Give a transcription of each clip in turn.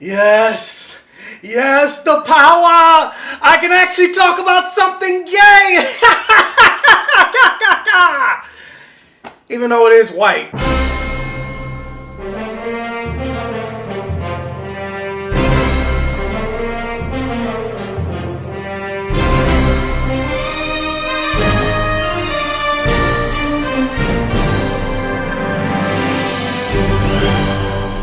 Yes, yes, the power! I can actually talk about something gay! Even though it is white.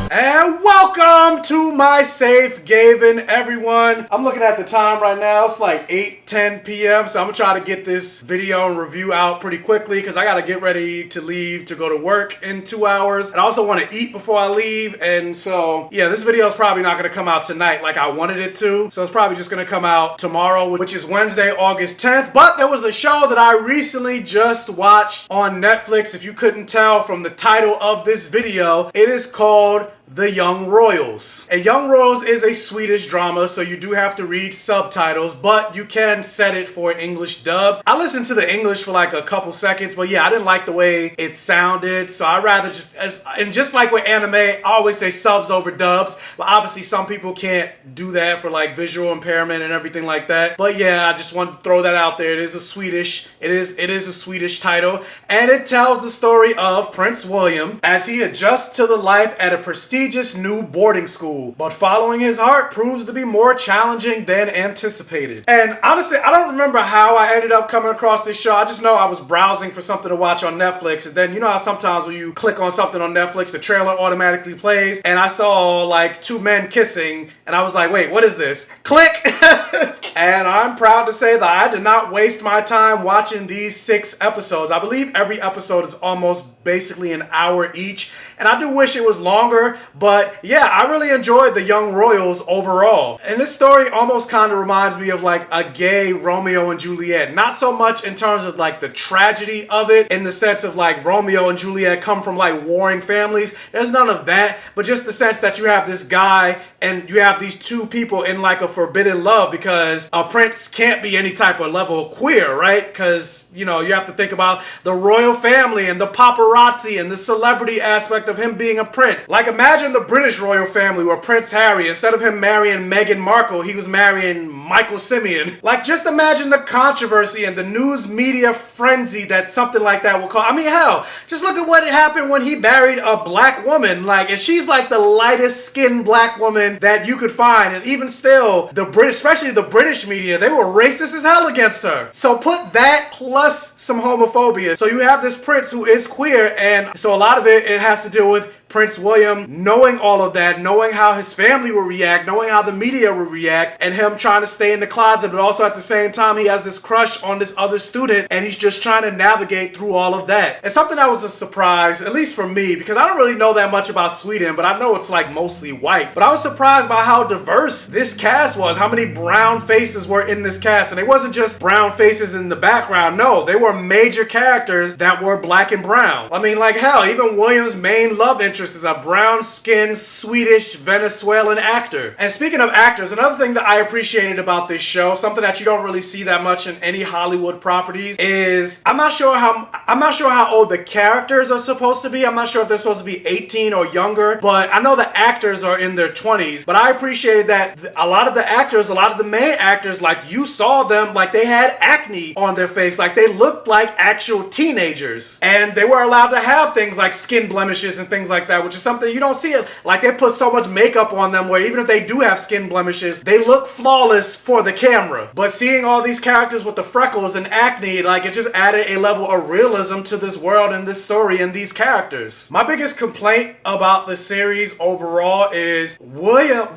And welcome to my safe haven, everyone. I'm looking at the time right now. It's like 8:10 p.m. So I'm gonna try to get this video and review out pretty quickly because I gotta get ready to leave to go to work in 2 hours. And I also want to eat before I leave. And so, yeah, this video is probably not gonna come out tonight like I wanted it to. So it's probably just gonna come out tomorrow, which is Wednesday, August 10th. But there was a show that I recently just watched on Netflix. If you couldn't tell from the title of this video, it is called The Young Royals. And Young Royals is a Swedish drama, so you do have to read subtitles, but you can set it for an English dub. I listened to the English for like a couple seconds, but yeah, I didn't like the way it sounded, so I'd rather just like with anime, I always say subs over dubs, but obviously some people can't do that for like visual impairment and everything like that. But yeah, I just want to throw that out there. It is a Swedish title, and it tells the story of Prince William as he adjusts to the life at a prestigious new boarding school, but following his heart proves to be more challenging than anticipated. And honestly, I don't remember how I ended up coming across this show. I just know I was browsing for something to watch on Netflix, and then you know how sometimes when you click on something on Netflix, the trailer automatically plays, and I saw like two men kissing, and I was like, wait, what is this? Click! And I'm proud to say that I did not waste my time watching these 6 episodes. I believe every episode is almost basically an hour each, and I do wish it was longer, but yeah, I really enjoyed The Young Royals overall. And this story almost kind of reminds me of like a gay Romeo and Juliet. Not so much in terms of like the tragedy of it, in the sense of like Romeo and Juliet come from like warring families. There's none of that, but just the sense that you have this guy and you have these two people in like a forbidden love, because a prince can't be any type of level queer, right? Because, you know, you have to think about the royal family and the paparazzi and the celebrity aspect of him being a prince. Like, imagine the British royal family where Prince Harry, instead of him marrying Meghan Markle, he was marrying Michael Simeon. Like, just imagine the controversy and the news media frenzy that something like that will cause. I mean, hell, just look at what happened when he married a black woman. Like, and she's like the lightest skinned black woman that you could find. And even still, the British, especially the British media, they were racist as hell against her. So put that plus some homophobia. So you have this prince who is queer, and so a lot of it has to do with Prince William knowing all of that, knowing how his family will react, knowing how the media will react, and him trying to stay in the closet, but also at the same time he has this crush on this other student, and he's just trying to navigate through all of that. And something that was a surprise, at least for me, because I don't really know that much about Sweden, but I know it's like mostly white, but I was surprised by how diverse this cast was, how many brown faces were in this cast. And it wasn't just brown faces in the background, no, they were major characters that were black and brown. I mean, like, hell, even William's main love interest is a brown-skinned Swedish Venezuelan actor. And speaking of actors, another thing that I appreciated about this show, something that you don't really see that much in any Hollywood properties, is I'm not sure how old the characters are supposed to be. I'm not sure if they're supposed to be 18 or younger, but I know the actors are in their 20s. But I appreciated that a lot of the actors, a lot of the main actors, like, you saw them like they had acne on their face, like they looked like actual teenagers, and they were allowed to have things like skin blemishes and things like that, which is something you don't see it. Like, they put so much makeup on them where even if they do have skin blemishes, they look flawless for the camera. But seeing all these characters with the freckles and acne, like, it just added a level of realism to this world and this story and these characters. My biggest complaint about the series overall is William,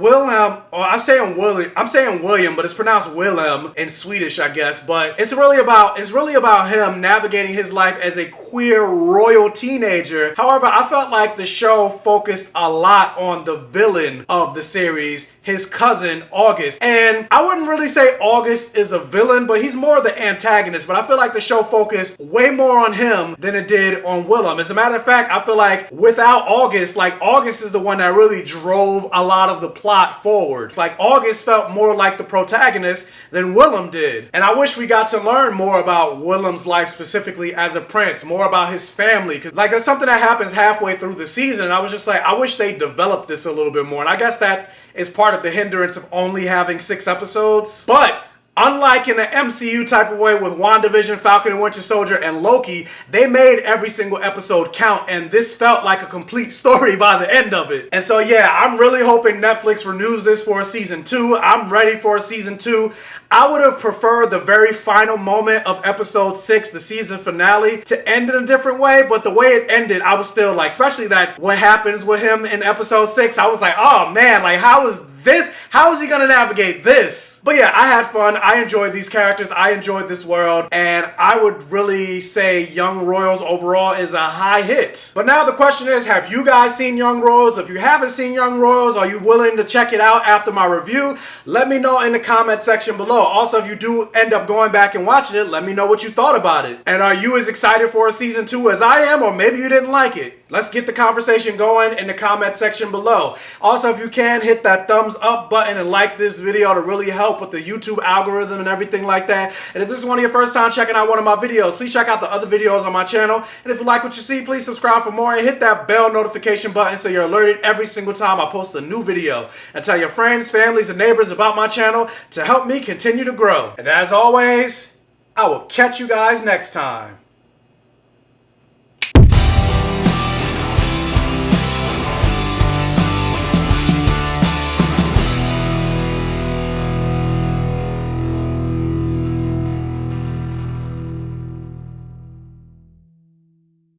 I'm saying William, but it's pronounced Willem in Swedish, I guess. But it's really about him navigating his life as a queer royal teenager. However, I felt like the show focused a lot on the villain of the series, his cousin August. And I wouldn't really say August is a villain, but he's more the antagonist. But I feel like the show focused way more on him than it did on Willem. As a matter of fact, I feel like without August, like, August is the one that really drove a lot of the plot forward. It's like August felt more like the protagonist than Willem did. And I wish we got to learn more about Willem's life specifically as a prince, more about his family. Because, there's something that happens halfway through the season, and I was just like, I wish they developed this a little bit more. And I guess that is part of the hindrance of only having 6 episodes. But unlike in the MCU type of way with WandaVision, Falcon and Winter Soldier, and Loki, they made every single episode count, and this felt like a complete story by the end of it. And so yeah, I'm really hoping Netflix renews this for a season 2. I'm ready for a season 2. I would have preferred the very final moment of episode 6, the season finale, to end in a different way, but the way it ended, I was still like, especially that what happens with him in episode 6, I was like, oh man, like how is he gonna navigate this? But yeah, I had fun. I enjoyed these characters. I enjoyed this world. And I would really say Young Royals overall is a high hit. But now the question is, have you guys seen Young Royals? If you haven't seen Young Royals, are you willing to check it out after my review? Let me know in the comment section below. Also, if you do end up going back and watching it, let me know what you thought about it. And are you as excited for a season 2 as I am? Or maybe you didn't like it? Let's get the conversation going in the comment section below. Also, if you can, hit that thumbs up button and like this video to really help with the YouTube algorithm and everything like that. And if this is one of your first time checking out one of my videos, please check out the other videos on my channel. And if you like what you see, please subscribe for more and hit that bell notification button so you're alerted every single time I post a new video. And tell your friends, families, and neighbors about my channel to help me continue to grow. And as always, I will catch you guys next time.